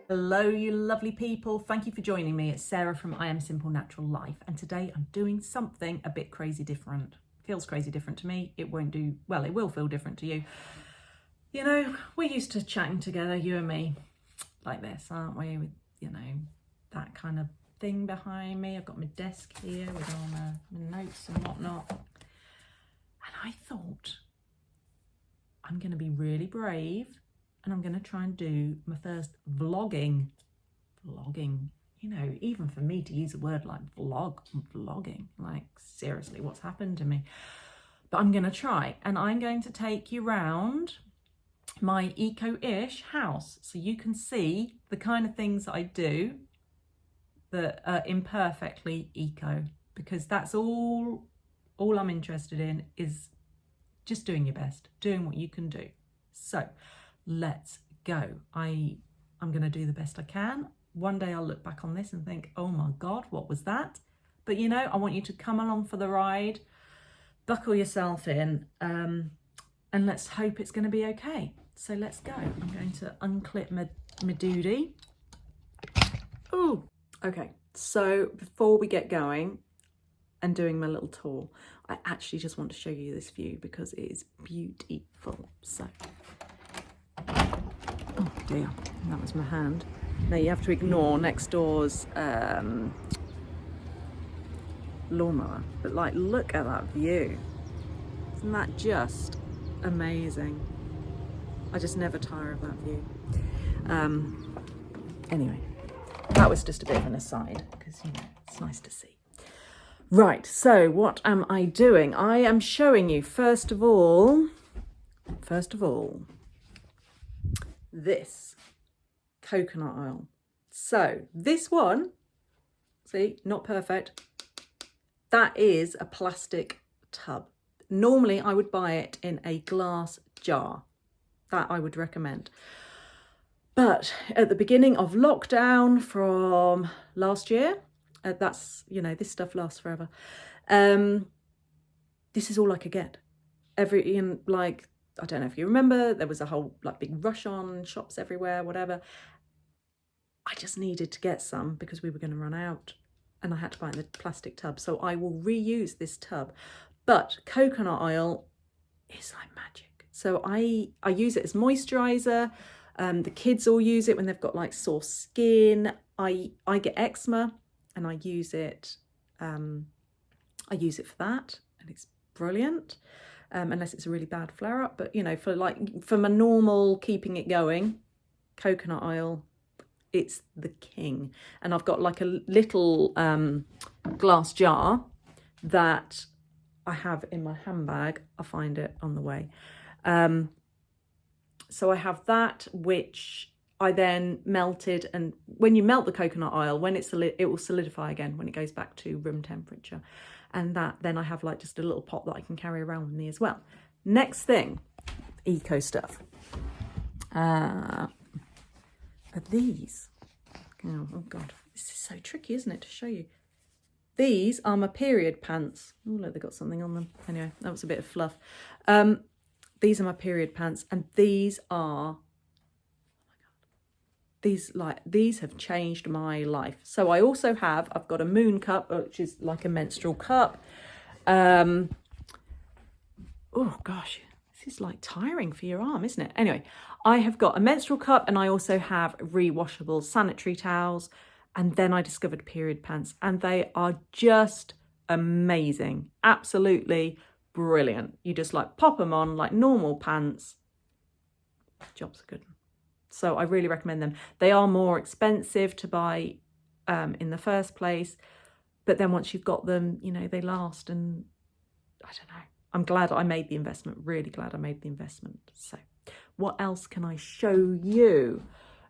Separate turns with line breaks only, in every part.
Hello, you lovely people. Thank you for joining me. It's Sarah from I Am Simple Natural Life, and today I'm doing something a bit crazy different. Feels crazy different to me. It won't do, well, it will feel different to you. You know, we're used to chatting together, you and me, like this, aren't we? With, you know, that kind of thing behind me. I've got my desk here with all my notes and whatnot. And I thought, I'm going to be really brave and I'm going to try and do my first vlogging, you know, even for me to use a word like vlogging, like seriously, what's happened to me? But I'm going to try, and I'm going to take you round my eco-ish house so you can see the kind of things that I do that are imperfectly eco, because that's all I'm interested in, is just doing your best, doing what you can do. So let's go. I'm going to do the best I can. One day I'll look back on this and think, oh my God, what was that? But you know, I want you to come along for the ride, buckle yourself in, and let's hope it's going to be okay. So let's go. I'm going to unclip my doody. Oh, okay. So before we get going and doing my little tour, I actually just want to show you this view because it is beautiful. So, oh dear, that was my hand. Now you have to ignore next door's lawnmower, but like, look at that view. Isn't that just amazing? I just never tire of that view. Anyway, that was just a bit of an aside because, you know, it's nice to see. Right, so what am I doing? I am showing you, first of all, this coconut oil. So this one, see, not perfect. That is a plastic tub. Normally I would buy it in a glass jar. That I would recommend. But at the beginning of lockdown from last year, that's, you know, this stuff lasts forever. This is all I could get. Like, I don't know if you remember, there was a whole like big rush on shops everywhere, whatever. I just needed to get some because we were going to run out, and I had to buy it in the plastic tub. So I will reuse this tub. But coconut oil is like magic. So I use it as moisturizer. The kids all use it when they've got like sore skin. I get eczema and I use it for that, and it's brilliant. Unless it's a really bad flare up, but you know, for my normal keeping it going, coconut oil, it's the king. And I've got like a little glass jar that I have in my handbag. I'll find it on the way. So I have that, which I then melted, and when you melt the coconut oil, when it will solidify again when it goes back to room temperature. And that, then I have like just a little pot that I can carry around with me as well. Next thing, eco stuff. Are these? Oh God, this is so tricky, isn't it, to show you? These are my period pants. Oh look, they've got something on them. Anyway, that was a bit of fluff. These are my period pants, and these are, these have changed my life. So I also have, I've got a moon cup, which is like a menstrual cup. Oh gosh, this is like tiring for your arm, isn't it? Anyway, I have got a menstrual cup, and I also have rewashable sanitary towels. And then I discovered period pants, and they are just amazing. Absolutely brilliant. You just like pop them on like normal pants. Job's a good one. So I really recommend them. They are more expensive to buy in the first place, but then once you've got them, you know, they last, and I don't know. I'm glad I made the investment, really glad I made the investment. So what else can I show you?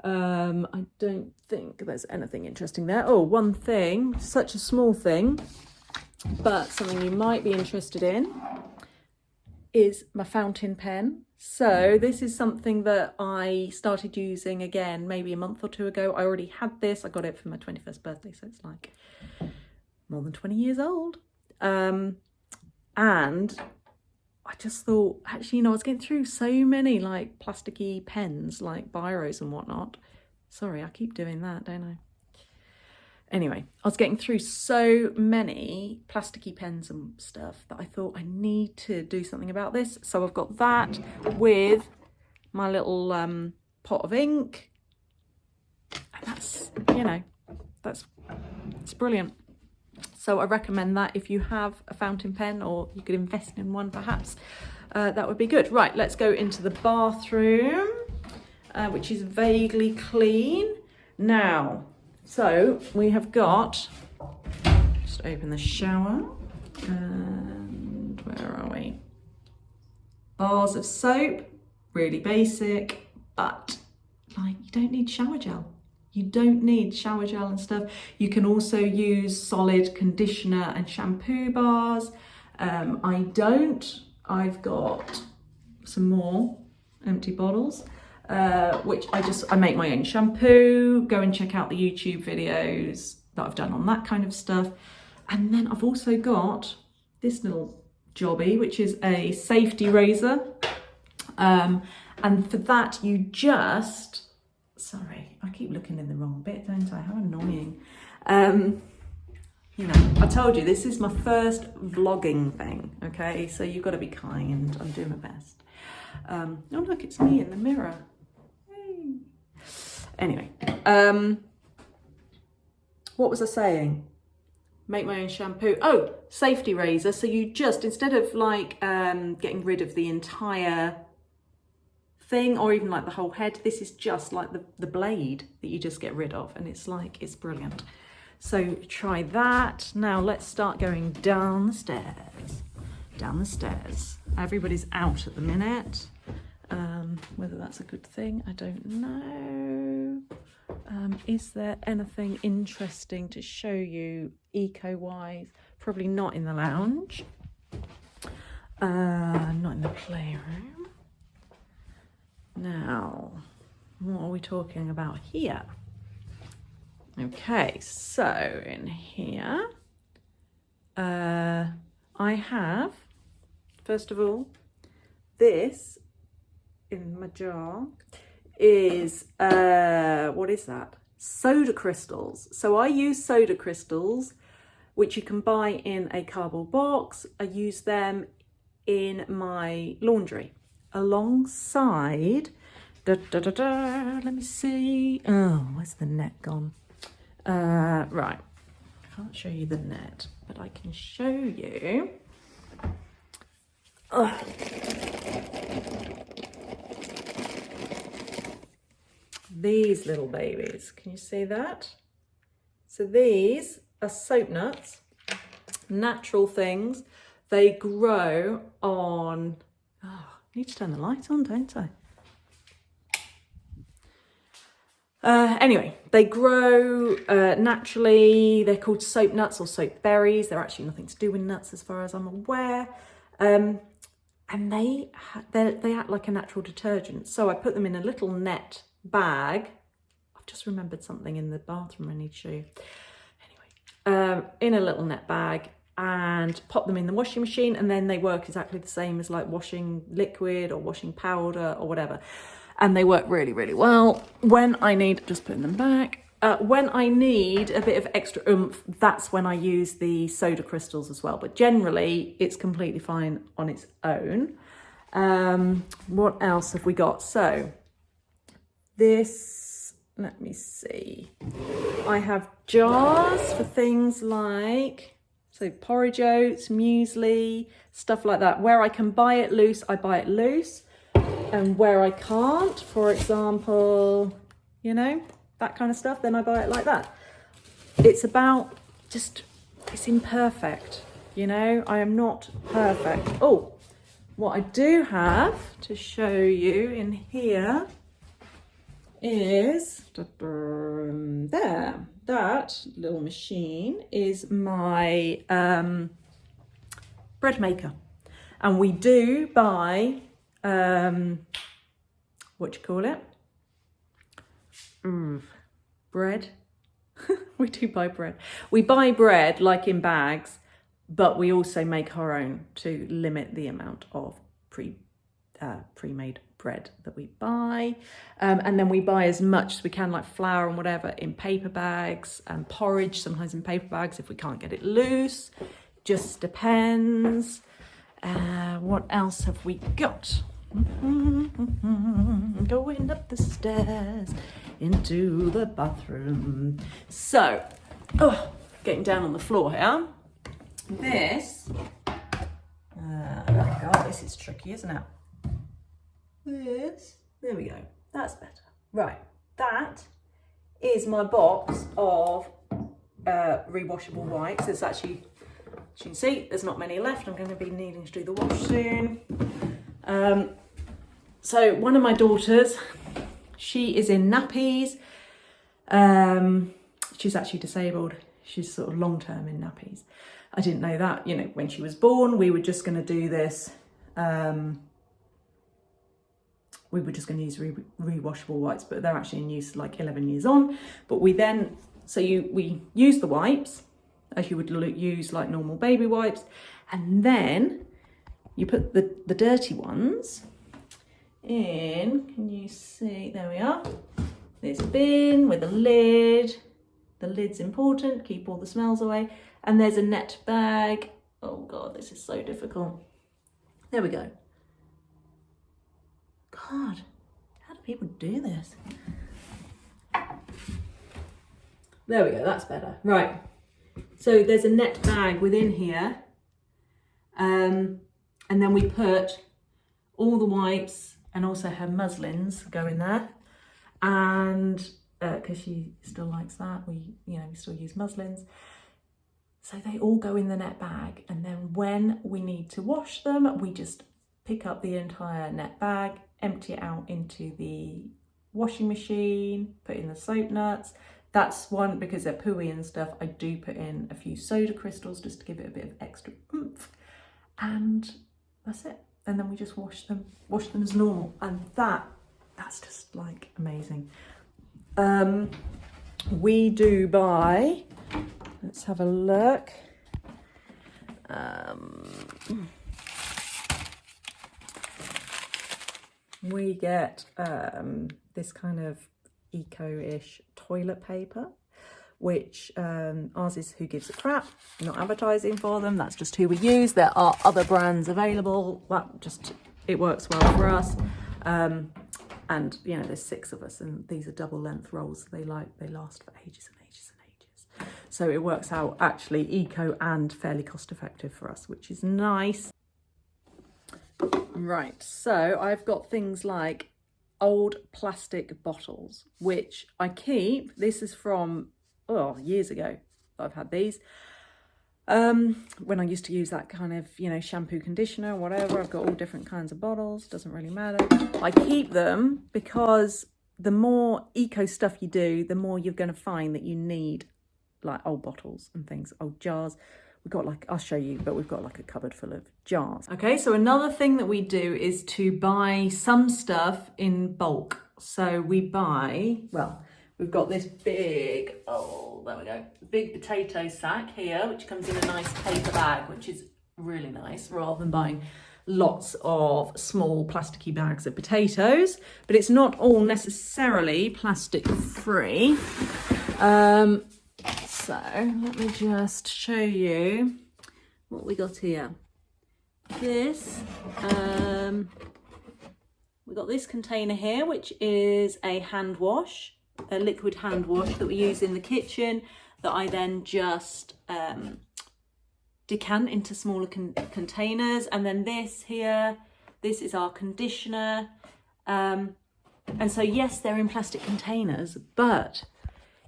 I don't think there's anything interesting there. Oh, one thing, such a small thing, but something you might be interested in is my fountain pen. So this is something that I started using again maybe a month or two ago. I already had this. I got it for my 21st birthday, so it's like more than 20 years old. And I just thought, actually, you know, I was getting through so many like plasticky pens, like biros and whatnot. Sorry, I keep doing that, don't I? Anyway, I was getting through so many plasticky pens and stuff that I thought I need to do something about this. So I've got that with my little pot of ink. And that's, you know, it's brilliant. So I recommend that if you have a fountain pen, or you could invest in one perhaps, that would be good. Right, let's go into the bathroom, which is vaguely clean. Now, so we have got, just open the shower, and where are we? Bars of soap, really basic, but like you don't need shower gel. You don't need shower gel and stuff. You can also use solid conditioner and shampoo bars. I don't. I've got some more empty bottles, which I make my own shampoo. Go and check out the YouTube videos that I've done on that kind of stuff. And then I've also got this little jobby, which is a safety razor. And for that, you just... Sorry, I keep looking in the wrong bit, don't I? How annoying. You know, I told you, this is my first vlogging thing, okay? So you've got to be kind. I'm doing my best. Oh, look, it's me in the mirror. Hey. Anyway, what was I saying? Make my own shampoo. Oh, safety razor. So you just, instead of like getting rid of the entire thing, or even like the whole head, this is just like the blade that you just get rid of, and it's like, it's brilliant. So try that. Now let's start going down the stairs. Down the stairs. Everybody's out at the minute. Whether that's a good thing, I don't know. Is there anything interesting to show you eco-wise? Probably not in the lounge. Not in the playroom. Now, what are we talking about here? Okay, so in here, I have, first of all, this in my jar is, what is that? Soda crystals. So I use soda crystals, which you can buy in a cardboard box. I use them in my laundry. Alongside, let me see. Oh, where's the net gone? Right, I can't show you the net, but I can show you. These little babies. Can you see that? So these are soap nuts, natural things. They grow on. Oh, I need to turn the light on, don't I? Anyway, they grow naturally. They're called soap nuts or soap berries. They're actually nothing to do with nuts as far as I'm aware. And they act like a natural detergent. So I put them in a little net bag. I've just remembered something in the bathroom I need to show you. Anyway, in a little net bag, and pop them in the washing machine, and then they work exactly the same as like washing liquid or washing powder or whatever. And they work really, really well. When I need, just putting them back, when I need a bit of extra oomph, that's when I use the soda crystals as well. But generally, it's completely fine on its own. What else have we got? So this, let me see. I have jars for things like, so porridge oats, muesli, stuff like that. Where I can buy it loose, I buy it loose. And where I can't, for example, you know, that kind of stuff, then I buy it like that. It's about just, it's imperfect, you know, I am not perfect. Oh, what I do have to show you in here is, there, that little machine is my bread maker. And we do buy, what do you call it? Bread. We do buy bread. We buy bread like in bags, but we also make our own to limit the amount of pre-made bread that we buy. And then we buy as much as we can, like flour and whatever, in paper bags, and porridge sometimes in paper bags if we can't get it loose. Just depends. What else have we got? Going up the stairs into the bathroom. So, getting down on the floor here. This, oh God, this is tricky, isn't it? This, there we go, that's better. Right, that is my box of rewashable wipes. It's actually, as you can see, there's not many left. I'm going to be needing to do the wash soon. So one of my daughters, she is in nappies. She's actually disabled. She's sort of long-term in nappies. I didn't know that, you know, when she was born. We were just going to do this. We were just going to use rewashable wipes, but they're actually in use like 11 years on. But we then, we use the wipes as you would use like normal baby wipes. And then you put the dirty ones in, can you see, there we are, this bin with a lid. The lid's important, keep all the smells away. And there's a net bag. Oh God, this is so difficult. There we go. God, how do people do this? There we go, that's better. Right, so there's a net bag within here. And then we put all the wipes and also her muslins go in there. And because she still likes that, we still use muslins. So they all go in the net bag, and then when we need to wash them, we just pick up the entire net bag, empty it out into the washing machine, put in the soap nuts. That's one, because they're pooey and stuff, I do put in a few soda crystals just to give it a bit of extra oomph. And that's it. And then we just wash them as normal. And that's just like amazing. We do buy, let's have a look. We get this kind of eco-ish toilet paper, which ours is Who Gives a Crap, not advertising for them, that's just who we use. There are other brands available, it works well for us. And you know, there's 6 of us, and these are double length rolls. They last for ages and ages and ages. So it works out actually eco and fairly cost effective for us, which is nice. Right, so I've got things like old plastic bottles, which I keep. This is from, years ago I've had these. When I used to use that kind of, shampoo, conditioner, whatever. I've got all different kinds of bottles, doesn't really matter. I keep them because the more eco stuff you do, the more you're going to find that you need like old bottles and things, old jars. We've got I'll show you, but we've got like a cupboard full of jars. Okay, so another thing that we do is to buy some stuff in bulk. So we buy, we've got this big, there we go, big potato sack here, which comes in a nice paper bag, which is really nice, rather than buying lots of small plasticky bags of potatoes. But it's not all necessarily plastic free. So let me just show you what we got here. This, we got this container here, which is a hand wash, a liquid hand wash that we use in the kitchen, that I then just decant into smaller containers. And then this here, this is our conditioner. And so yes, they're in plastic containers, but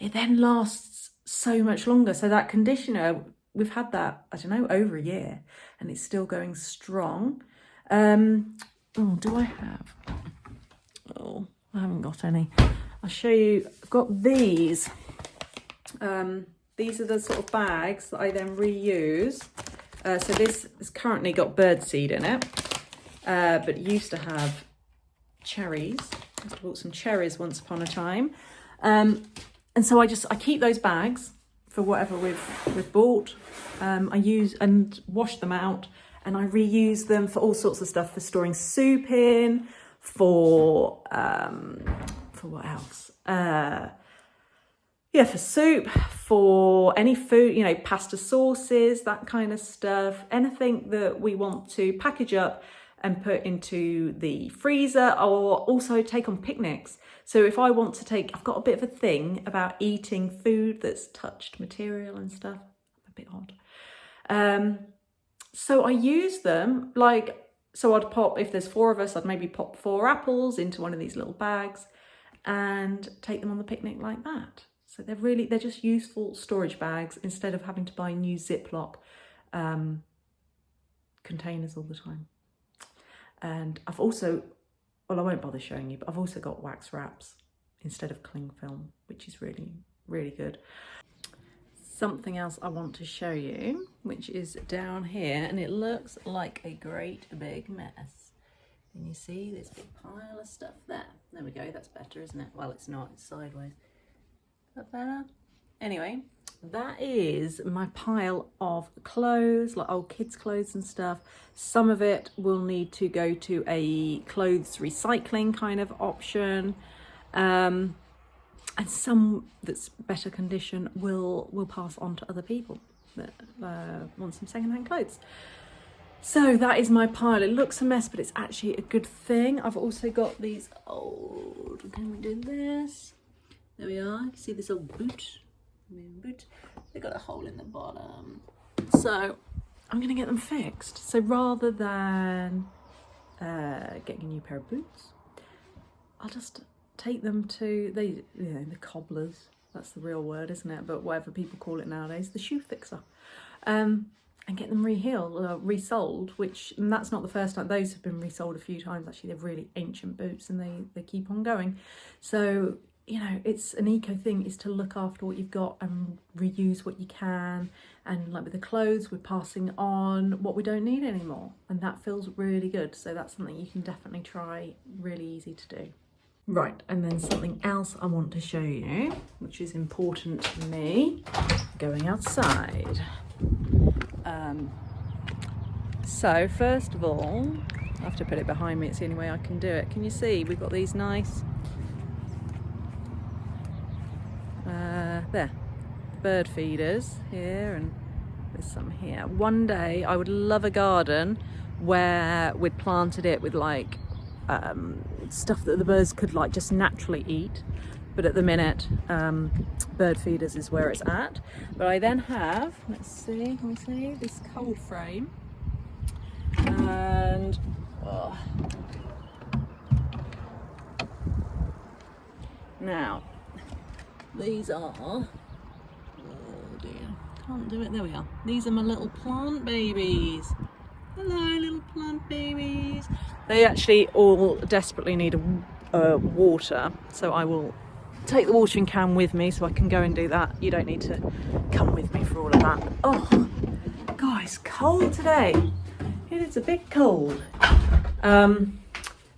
it then lasts so much longer. So that conditioner, we've had that, I don't know, over a year, and it's still going strong. Do I have? I haven't got any. I'll show you. I've got these. These are the sort of bags that I then reuse. So this has currently got birdseed in it, but it used to have cherries. I must have bought some cherries once upon a time. And so I keep those bags for whatever we've bought. I use and wash them out, and I reuse them for all sorts of stuff, for storing soup in, for what else? For soup, for any food, you know, pasta sauces, that kind of stuff. Anything that we want to package up and put into the freezer, or also take on picnics. So if I want to take, I've got a bit of a thing about eating food that's touched material and stuff. A bit odd. So I use them, so I'd pop, if there's 4 of us, I'd maybe pop 4 apples into one of these little bags and take them on the picnic like that. So they're just useful storage bags instead of having to buy new Ziploc containers all the time. And I've also, well, I won't bother showing you, but I've also got wax wraps instead of cling film, which is really, really good. Something else I want to show you, which is down here, and it looks like a great big mess. Can you see this big pile of stuff there? There we go, that's better, isn't it? Well, it's not, it's sideways. Is that better? Anyway, that is my pile of clothes, like old kids' clothes and stuff. Some of it will need to go to a clothes recycling kind of option. And some that's better condition will pass on to other people that want some secondhand clothes. So that is my pile. It looks a mess, but it's actually a good thing. I've also got these old, can we do this? There we are. You can see this old boot. They've got a hole in the bottom. So I'm going to get them fixed. So rather than getting a new pair of boots, I'll just take them to the cobblers. That's the real word, isn't it? But whatever people call it nowadays, the shoe fixer. And get them resold, and that's not the first time. Those have been resold a few times. Actually, they're really ancient boots and they keep on going. So, you know, it's an eco thing, is to look after what you've got and reuse what you can. And like with the clothes, we're passing on what we don't need anymore. And that feels really good. So that's something you can definitely try, really easy to do. Right, and then something else I want to show you, which is important to me, going outside. So first of all, I have to put it behind me, it's the only way I can do it. Can you see, we've got these nice, bird feeders here, and there's some here. One day I would love a garden where we'd planted it with like stuff that the birds could like just naturally eat, but at the minute bird feeders is where it's at. But I then have, let's see, can we see this cold frame, and now these are, oh dear, can't do it, there we are. These are my little plant babies. Hello, little plant babies. They actually all desperately need water, so I will take the watering can with me so I can go and do that. You don't need to come with me for all of that. Oh, guys, cold today. It is a bit cold. But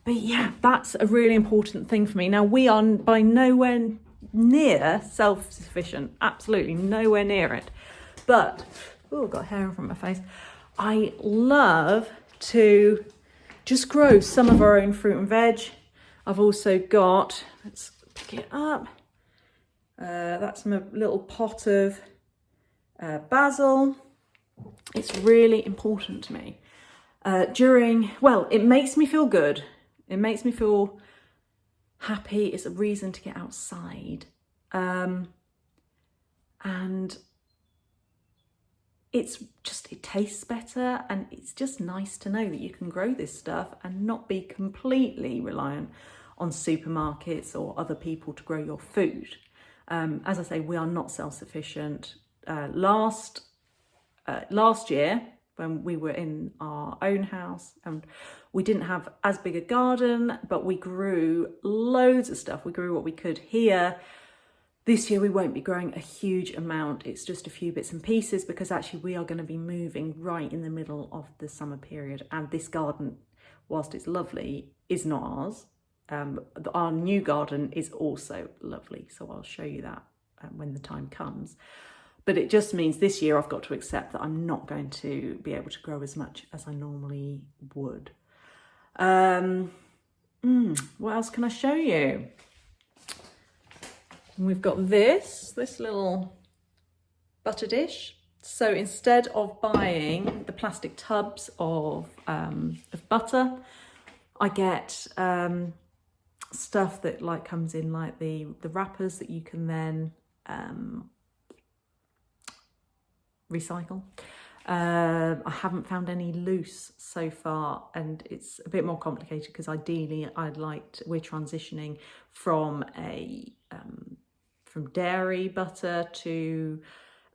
yeah, that's a really important thing for me. Now, we are by nowhere near self-sufficient, absolutely nowhere near it. But, oh, I've got hair in front of my face. I love to just grow some of our own fruit and veg. I've also got, let's pick it up, that's my little pot of basil. It's really important to me. It makes me feel good. It makes me feel happy. It's a reason to get outside. And it tastes better, and it's just nice to know that you can grow this stuff and not be completely reliant on supermarkets or other people to grow your food. As I say, we are not self-sufficient. Last year, when we were in our own house, and we didn't have as big a garden, but we grew loads of stuff. We grew what we could here. This year we won't be growing a huge amount. It's just a few bits and pieces, because actually we are going to be moving right in the middle of the summer period. And this garden, whilst it's lovely, is not ours. Our new garden is also lovely. So I'll show you that when the time comes. But it just means this year I've got to accept that I'm not going to be able to grow as much as I normally would. What else can I show you? We've got this little butter dish. So instead of buying the plastic tubs of butter, I get stuff that like comes in like the wrappers that you can then recycle. I haven't found any loose so far, and it's a bit more complicated because ideally we're transitioning from from dairy butter to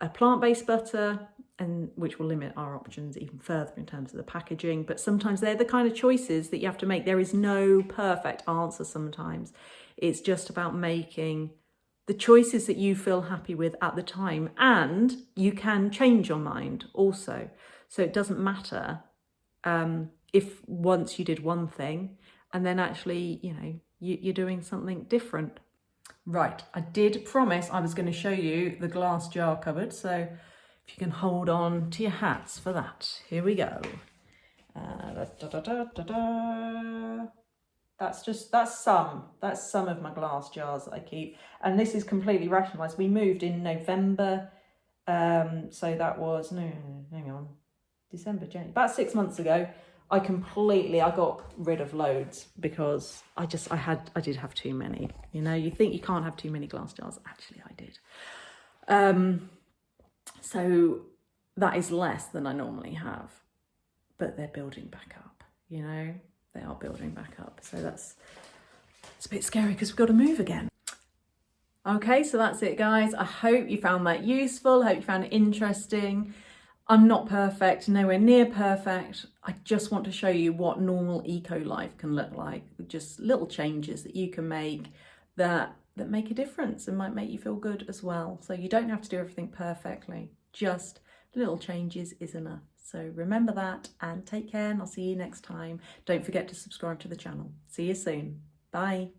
a plant-based butter, and which will limit our options even further in terms of the packaging. But sometimes they're the kind of choices that you have to make. There is no perfect answer sometimes. It's just about making the choices that you feel happy with at the time, and you can change your mind also. So it doesn't matter if once you did one thing and then actually, you know, you're doing something different. Right, I did promise I was going to show you the glass jar cupboard, so if you can hold on to your hats for that. Here we go. That's some of my glass jars that I keep, and this is completely rationalised. We moved in November, so that was December, January, about 6 months ago. I got rid of loads because I did have too many. You know, you think you can't have too many glass jars. Actually, I did. So that is less than I normally have, but they're building back up, you know, they are building back up. So it's a bit scary because we've got to move again. Okay, so that's it, guys. I hope you found that useful. I hope you found it interesting. I'm not perfect, nowhere near perfect. I just want to show you what normal eco life can look like. Just little changes that you can make that make a difference and might make you feel good as well. So you don't have to do everything perfectly. Just little changes is enough. So remember that and take care, and I'll see you next time. Don't forget to subscribe to the channel. See you soon. Bye.